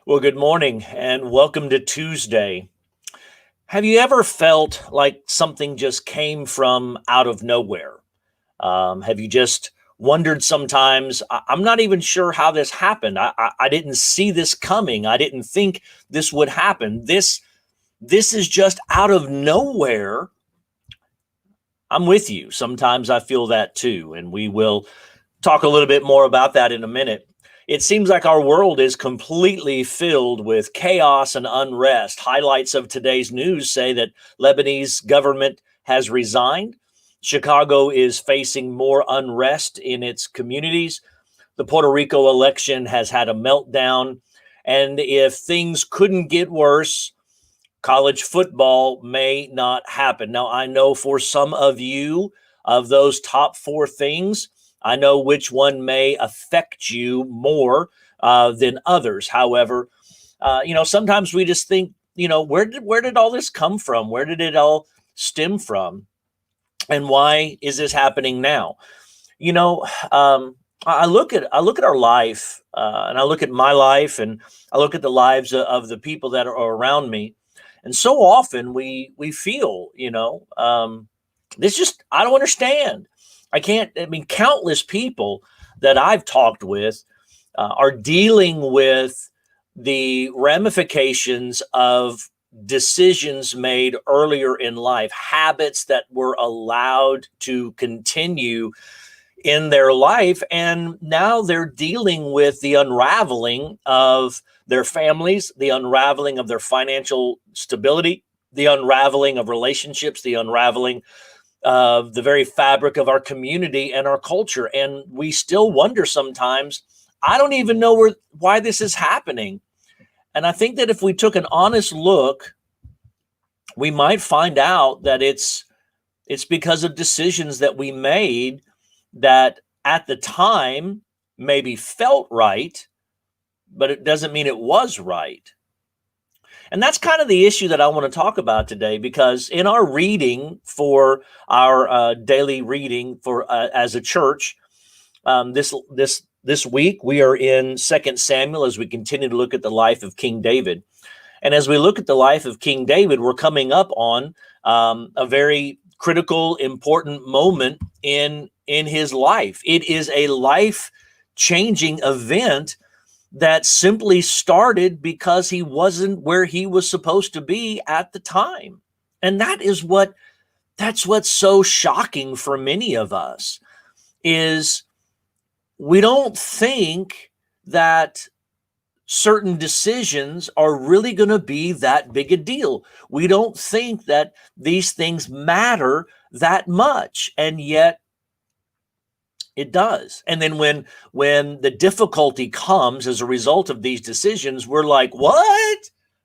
Well, good morning and welcome to Tuesday. Have you ever felt like something just came from out of nowhere? Have you just wondered sometimes, I'm not even sure how this happened. I didn't see this coming. I didn't think this would happen. This is just out of nowhere. I'm with you. Sometimes I feel that too. And we will talk a little bit more about that in a minute. It seems like our world is completely filled with chaos and unrest. Highlights of today's news say that Lebanese government has resigned. Chicago is facing more unrest in its communities. The Puerto Rico election has had a meltdown. And if things couldn't get worse, college football may not happen. Now, I know for some of you, of those top four things, I know which one may affect you more than others. However, sometimes we just think, where did all this come from? Where did it all stem from? And why is this happening now? You know, I look at our life, and I look at my life, and I look at the lives of the people that are around me, and so often we feel, this just I don't understand. I can't. I mean, countless people that I've talked with are dealing with the ramifications of decisions made earlier in life, habits that were allowed to continue in their life. And now they're dealing with the unraveling of their families, the unraveling of their financial stability, the unraveling of relationships, the unraveling of the very fabric of our community and our culture. And we still wonder sometimes, I don't even know why this is happening. And I think that if we took an honest look, we might find out that it's because of decisions that we made that at the time maybe felt right, but it doesn't mean it was right. And that's kind of the issue that I want to talk about today, because in our reading for our daily reading for as a church, this week we are in Second Samuel as we continue to look at the life of King David. And as we look at the life of King David, we're coming up on a very critical, important moment in his life. It is a life-changing event that simply started because he wasn't where he was supposed to be at the time. And that's what's so shocking for many of us, is we don't think that certain decisions are really going to be that big a deal. We don't think that these things matter that much, and yet it does. And then when the difficulty comes as a result of these decisions, we're like, what?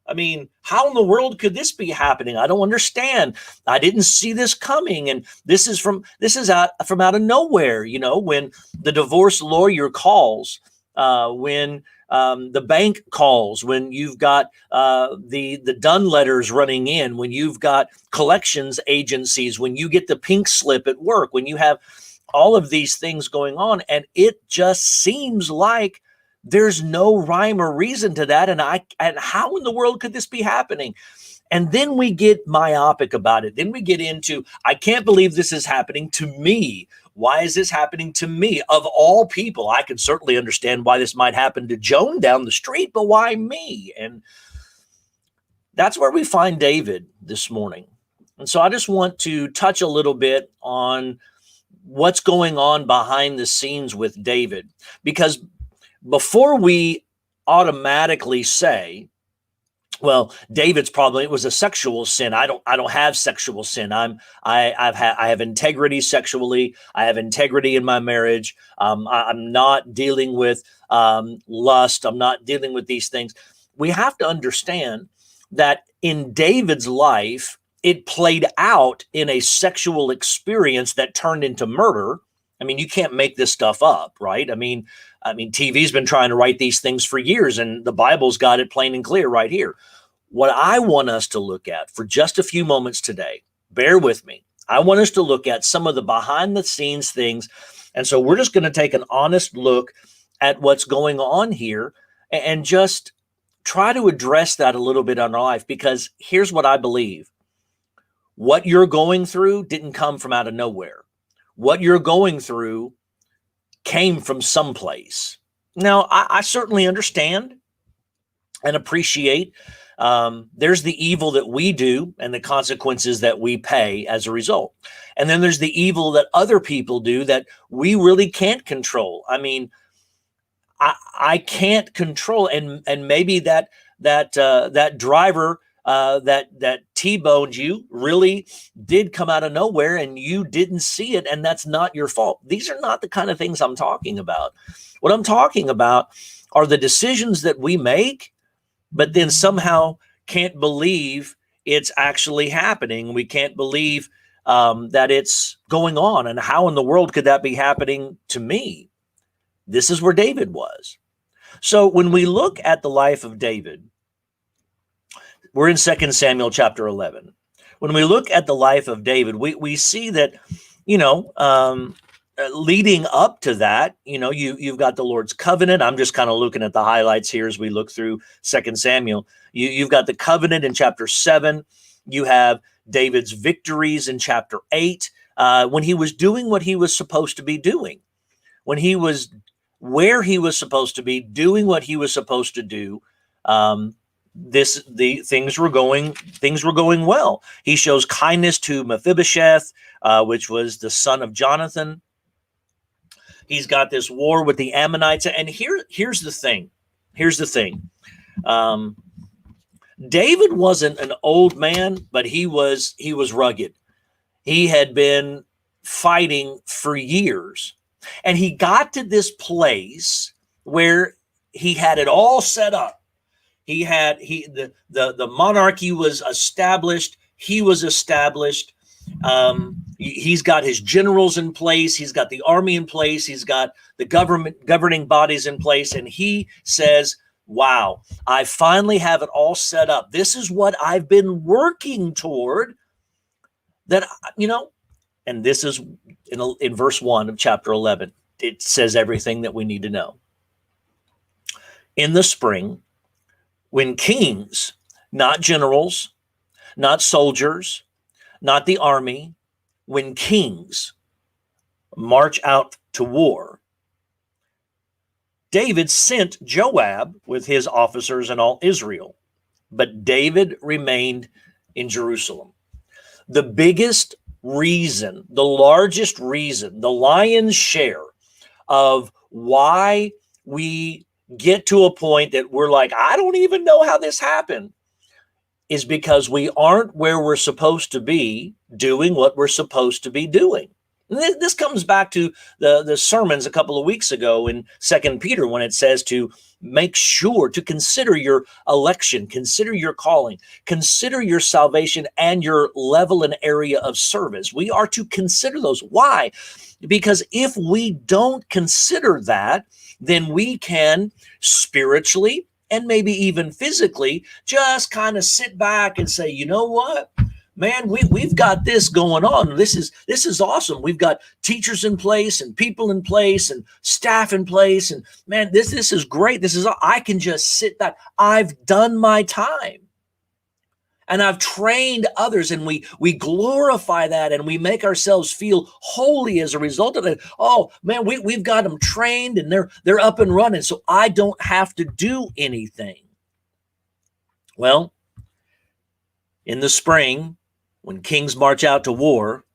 I mean, how in the world could this be happening? I don't understand. I didn't see this coming. And this is out of nowhere. When the divorce lawyer calls, when the bank calls, when you've got the done letters running in, when you've got collections agencies, when you get the pink slip at work, when you have all of these things going on, and it just seems like there's no rhyme or reason to that. And how in the world could this be happening? And then we get myopic about it. Then we get into, I can't believe this is happening to me. Why is this happening to me? Of all people, I can certainly understand why this might happen to Joan down the street, but why me? And that's where we find David this morning. And so I just want to touch a little bit on what's going on behind the scenes with David, because before we automatically say, well, David's problem, it was a sexual sin. I don't have sexual sin. I have integrity sexually. I have integrity in my marriage. I'm not dealing with lust. I'm not dealing with these things. We have to understand that in David's life, it played out in a sexual experience that turned into murder. I mean, you can't make this stuff up, right? I mean, TV's been trying to write these things for years, and the Bible's got it plain and clear right here. What I want us to look at for just a few moments today, bear with me. I want us to look at some of the behind the scenes things. And so we're just going to take an honest look at what's going on here and just try to address that a little bit in our life, because here's what I believe. What you're going through didn't come from out of nowhere. What you're going through came from someplace. Now, I certainly understand and appreciate there's the evil that we do and the consequences that we pay as a result. And then there's the evil that other people do that we really can't control. I mean, I can't control, and maybe that driver that T-boned you really did come out of nowhere and you didn't see it, and that's not your fault. These are not the kind of things I'm talking about. What I'm talking about are the decisions that we make, but then somehow can't believe it's actually happening. We can't believe that it's going on, and how in the world could that be happening to me? This is where David was. So when we look at the life of David, we're in 2 Samuel chapter 11. When we look at the life of David, we see that, leading up to that, you've got the Lord's covenant. I'm just kind of looking at the highlights here as we look through 2 Samuel. You've got the covenant in chapter 7. You have David's victories in chapter 8, when he was doing what he was supposed to be doing, when he was where he was supposed to be, doing what he was supposed to do. Things were going well. He shows kindness to Mephibosheth, which was the son of Jonathan. He's got this war with the Ammonites, and here's the thing. David wasn't an old man, but he was rugged. He had been fighting for years, and he got to this place where he had it all set up. The monarchy was established. He was established. He's got his generals in place. He's got the army in place. He's got the governing bodies in place. And he says, wow, I finally have it all set up. This is what I've been working toward. And this is in verse 1 of chapter 11. It says everything that we need to know. In the spring, when kings, not generals, not soldiers, not the army, when kings march out to war, David sent Joab with his officers and all Israel, but David remained in Jerusalem. The biggest reason, the largest reason, the lion's share of why we get to a point that we're like, I don't even know how this happened, is because we aren't where we're supposed to be doing what we're supposed to be doing. This comes back to the sermons a couple of weeks ago in 2 Peter, when it says to make sure to consider your election, consider your calling, consider your salvation and your level and area of service. We are to consider those. Why? Because if we don't consider that, then we can spiritually and maybe even physically just kind of sit back and say, you know what? Man, we've got this going on. This is awesome. We've got teachers in place and people in place and staff in place. And man, this is great. I can just sit back. I've done my time. And I've trained others, and we glorify that, and we make ourselves feel holy as a result of it. Oh man, we've got them trained and they're up and running, so I don't have to do anything. Well, in the spring, when kings march out to war,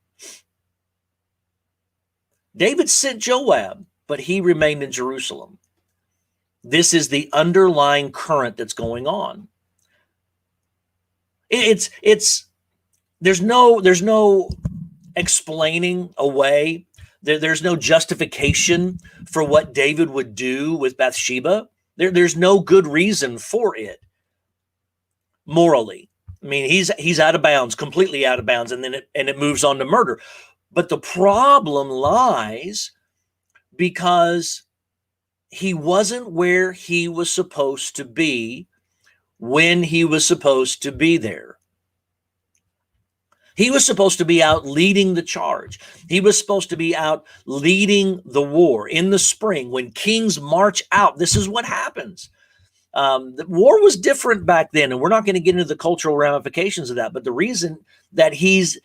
David sent Joab, but he remained in Jerusalem. This is the underlying current that's going on. There's no explaining away. There's no justification for what David would do with Bathsheba. There's no good reason for it morally. I mean, he's out of bounds, completely out of bounds, and then it moves on to murder. But the problem lies because he wasn't where he was supposed to be when he was supposed to be there. He was supposed to be out leading the charge. He was supposed to be out leading the war in the spring when kings march out. This is what happens. The war was different back then, and we're not going to get into the cultural ramifications of that. But the reason that he's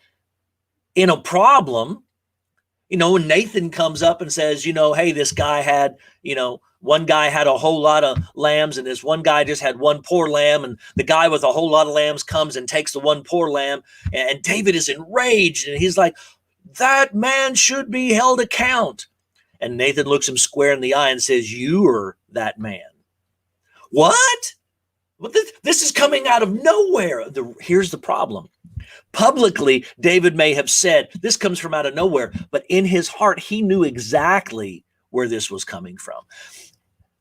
in a problem, when Nathan comes up and says, hey, this guy had, one guy had a whole lot of lambs and this one guy just had one poor lamb, and the guy with a whole lot of lambs comes and takes the one poor lamb, and David is enraged, and he's like, that man should be held account. And Nathan looks him square in the eye and says, you are that man. What? Well, this is coming out of nowhere. Here's the problem. Publicly, David may have said, this comes from out of nowhere, but in his heart, he knew exactly where this was coming from.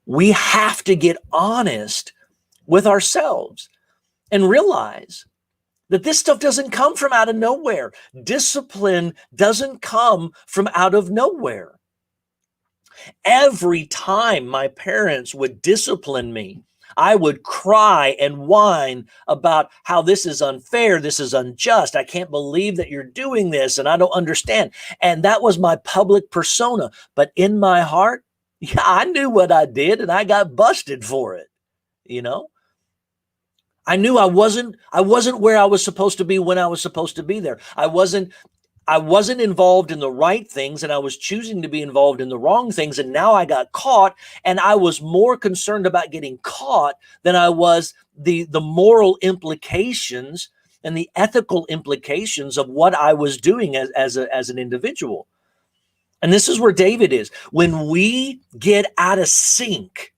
We have to get honest with ourselves and realize that this stuff doesn't come from out of nowhere. Discipline doesn't come from out of nowhere. Every time my parents would discipline me, I would cry and whine about how this is unfair, this is unjust, I can't believe that you're doing this, and I don't understand. And that was my public persona. But in my heart, yeah, I knew what I did, and I got busted for it. I knew I wasn't where I was supposed to be when I was supposed to be there. I wasn't involved in the right things, and I was choosing to be involved in the wrong things. And now I got caught, and I was more concerned about getting caught than I was the moral implications and the ethical implications of what I was doing as an individual. And this is where David is. When we get out of sync,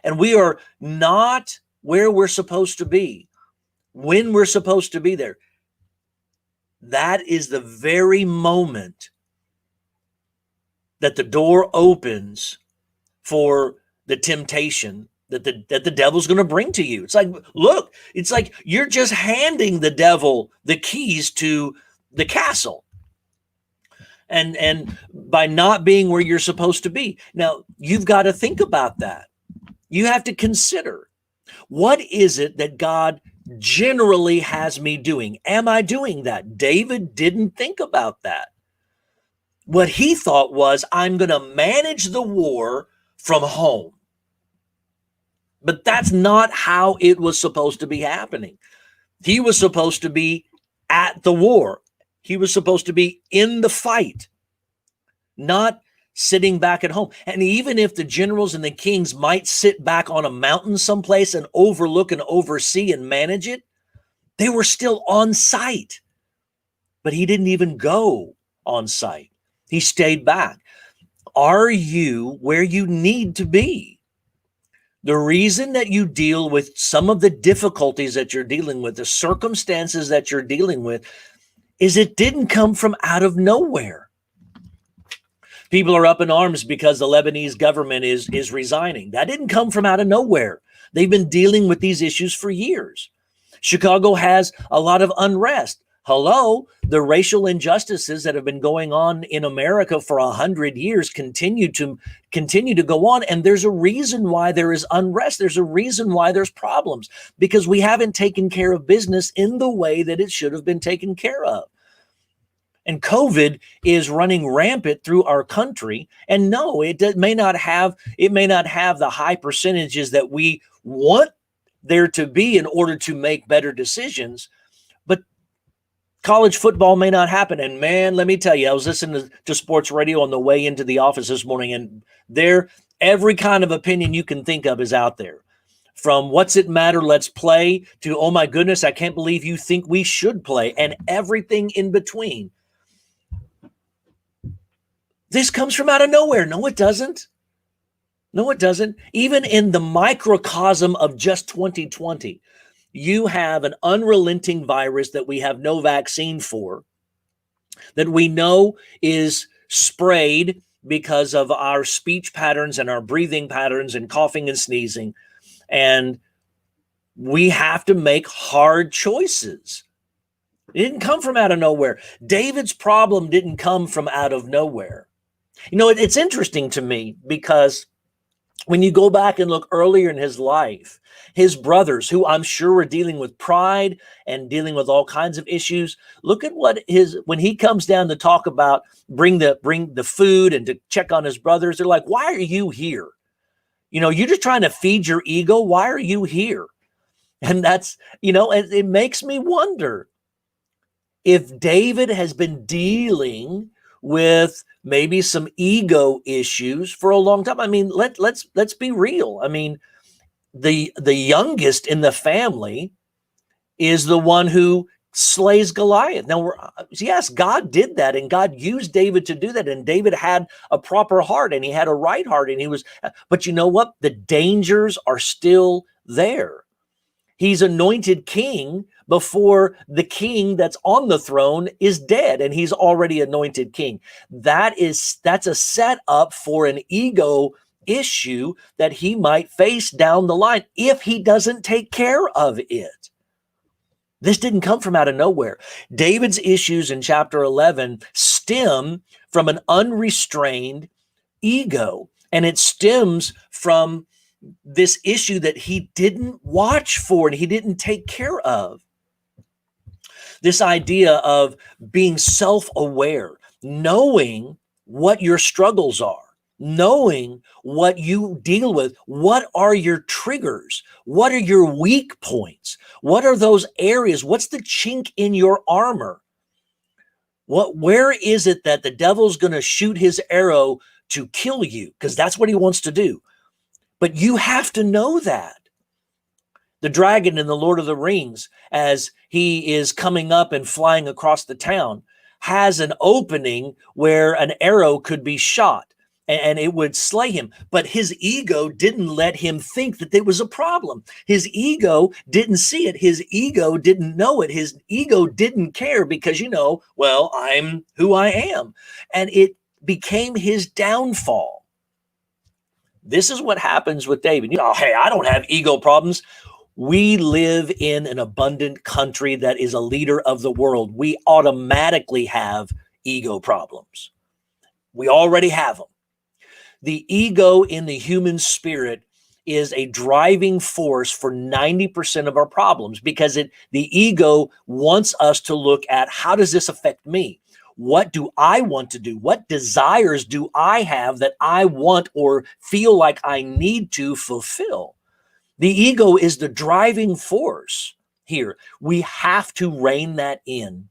and we are not where we're supposed to be, when we're supposed to be there, that is the very moment that the door opens for the temptation that the devil's going to bring to you. It's like you're just handing the devil the keys to the castle. And by not being where you're supposed to be. Now, you've got to think about that. You have to consider, what is it that God generally has me doing? Am I doing that? David didn't think about that. What he thought was, I'm going to manage the war from home. But that's not how it was supposed to be happening. He was supposed to be at the war. He was supposed to be in the fight, not sitting back at home. And even if the generals and the kings might sit back on a mountain someplace and overlook and oversee and manage it, they were still on site. But he didn't even go on site. He stayed back. Are you where you need to be? The reason that you deal with some of the difficulties that you're dealing with, the circumstances that you're dealing with, is it didn't come from out of nowhere. People are up in arms because the Lebanese government is resigning. That didn't come from out of nowhere. They've been dealing with these issues for years. Chicago has a lot of unrest. Hello, the racial injustices that have been going on in America for 100 years continue to go on. And there's a reason why there is unrest. There's a reason why there's problems, because we haven't taken care of business in the way that it should have been taken care of. And COVID is running rampant through our country. And no, it may not have the high percentages that we want there to be in order to make better decisions. But college football may not happen. And man, let me tell you, I was listening to sports radio on the way into the office this morning, and every kind of opinion you can think of is out there. From what's it matter, let's play, to, oh my goodness, I can't believe you think we should play, and everything in between. This comes from out of nowhere. No, it doesn't. No, it doesn't. Even in the microcosm of just 2020, you have an unrelenting virus that we have no vaccine for, that we know is sprayed because of our speech patterns and our breathing patterns and coughing and sneezing. And we have to make hard choices. It didn't come from out of nowhere. David's problem didn't come from out of nowhere. It's interesting to me, because when you go back and look earlier in his life, his brothers, who I'm sure were dealing with pride and dealing with all kinds of issues, look at when he comes down to talk about bring the food and to check on his brothers, they're like, why are you here? You're just trying to feed your ego. Why are you here? And that's, it makes me wonder if David has been dealing with maybe some ego issues for a long time. I mean, let's be real. I mean, the youngest in the family is the one who slays Goliath. Now, yes, God did that, and God used David to do that, and David had a proper heart, and he had a right heart, and but you know what? The dangers are still there. He's anointed king before the king that's on the throne is dead, and he's already anointed king. That's a setup for an ego issue that he might face down the line if he doesn't take care of it. This didn't come from out of nowhere. David's issues in chapter 11 stem from an unrestrained ego, and it stems from this issue that he didn't watch for and he didn't take care of. This idea of being self-aware, knowing what your struggles are, knowing what you deal with. What are your triggers? What are your weak points? What are those areas? What's the chink in your armor? Where is it that the devil's going to shoot his arrow to kill you? Because that's what he wants to do. But you have to know that. The dragon in the Lord of the Rings, as he is coming up and flying across the town, has an opening where an arrow could be shot and it would slay him. But his ego didn't let him think that there was a problem. His ego didn't see it. His ego didn't know it. His ego didn't care because, well, I'm who I am. And it became his downfall. This is what happens with David. Hey, I don't have ego problems. We live in an abundant country that is a leader of the world. We automatically have ego problems. We already have them. The ego in the human spirit is a driving force for 90% of our problems because the ego wants us to look at, how does this affect me? What do I want to do? What desires do I have that I want or feel like I need to fulfill? The ego is the driving force here. We have to rein that in,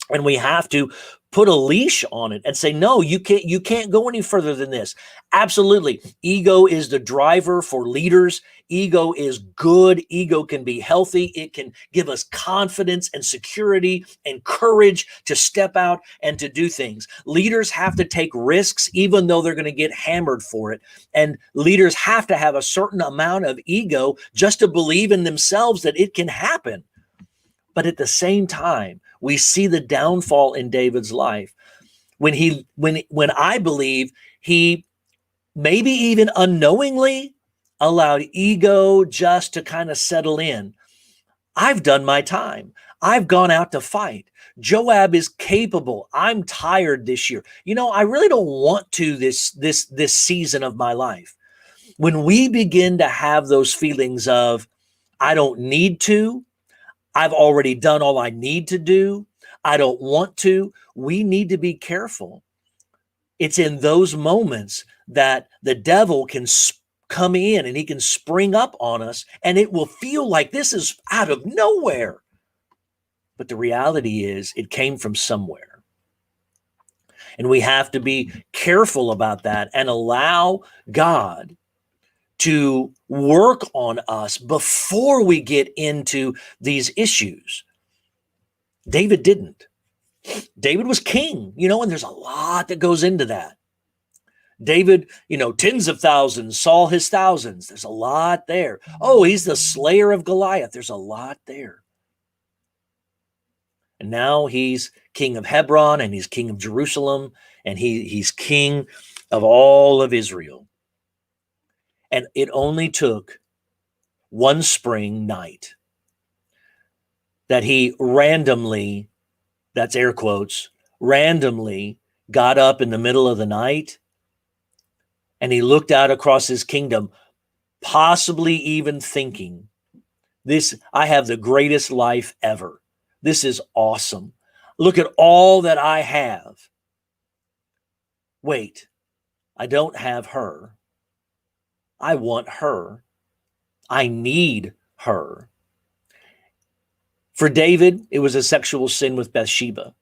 and we have to put a leash on it and say, no, you can't go any further than this. Absolutely. Ego is the driver for leaders. Ego is good. Ego can be healthy. It can give us confidence and security and courage to step out and to do things. Leaders have to take risks, even though they're going to get hammered for it. And leaders have to have a certain amount of ego just to believe in themselves that it can happen. But at the same time, we see the downfall in David's life when I believe he maybe even unknowingly allowed ego just to kind of settle in. I've done my time. I've gone out to fight. Joab is capable. I'm tired this year. I really don't want to this season of my life. When we begin to have those feelings of, I don't need to, I've already done all I need to do, I don't want to, we need to be careful. It's in those moments that the devil can come in and he can spring up on us, and it will feel like this is out of nowhere. But the reality is it came from somewhere. And we have to be careful about that and allow God to work on us before we get into these issues. David didn't. David was king, and there's a lot that goes into that. David, tens of thousands, Saul his thousands. There's a lot there. Oh, he's the slayer of Goliath. There's a lot there. And now he's king of Hebron, and he's king of Jerusalem, and he's king of all of Israel. And it only took one spring night that he randomly, that's air quotes, randomly got up in the middle of the night and he looked out across his kingdom, possibly even thinking, I have the greatest life ever. This is awesome. Look at all that I have. Wait, I don't have her. I want her. I need her. For David, it was a sexual sin with Bathsheba.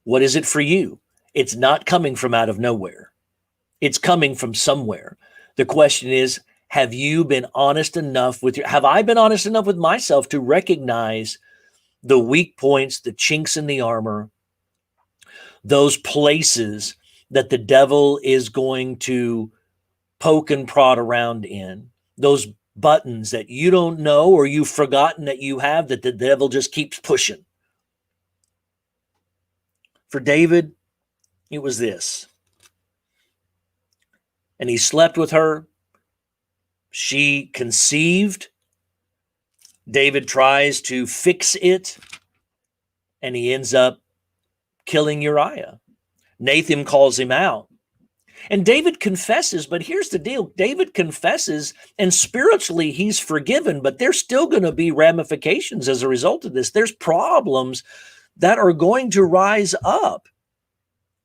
What is it for you? It's not coming from out of nowhere. It's coming from somewhere. The question is, have you been honest enough have I been honest enough with myself to recognize the weak points, the chinks in the armor, those places that the devil is going to poke and prod around in, those buttons that you don't know or you've forgotten that you have, that the devil just keeps pushing? For David, it was this. And he slept with her. She conceived. David tries to fix it, and he ends up killing Uriah. Nathan calls him out. And David confesses, but here's the deal. David confesses, and spiritually he's forgiven, but there's still going to be ramifications as a result of this. There's problems that are going to rise up.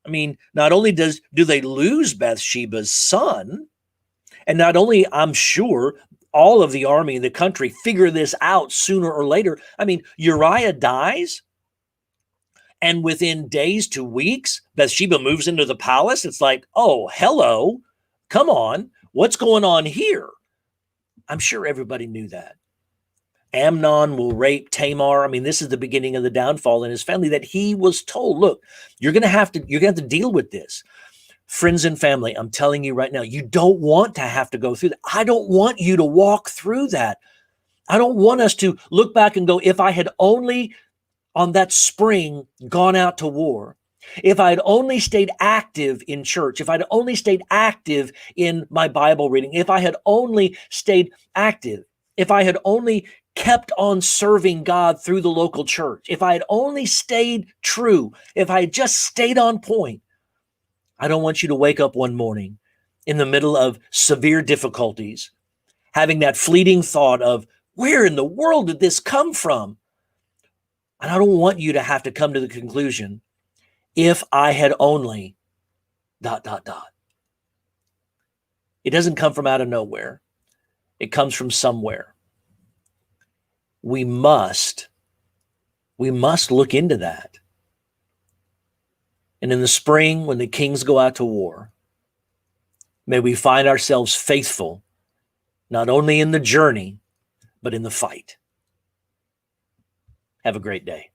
I mean, not only do they lose Bathsheba's son, and not only, I'm sure, all of the army in the country figure this out sooner or later. I mean, Uriah dies, and within days to weeks, Bathsheba moves into the palace. It's like, oh, hello, come on, what's going on here? I'm sure everybody knew that. Amnon will rape Tamar. I mean, this is the beginning of the downfall in his family, that he was told, look, you're going to have to deal with this. Friends and family, I'm telling you right now, you don't want to have to go through that. I don't want you to walk through that. I don't want us to look back and go, if I had only on that spring gone out to war, if I had only stayed active in church, if I'd only stayed active in my Bible reading, if I had only stayed active, if I had only kept on serving God through the local church, if I had only stayed true, if I had just stayed on point. I don't want you to wake up one morning in the middle of severe difficulties, having that fleeting thought of, where in the world did this come from? And I don't want you to have to come to the conclusion, if I had only ... It doesn't come from out of nowhere. It comes from somewhere. We must look into that. And in the spring, when the kings go out to war, may we find ourselves faithful, not only in the journey, but in the fight. Have a great day.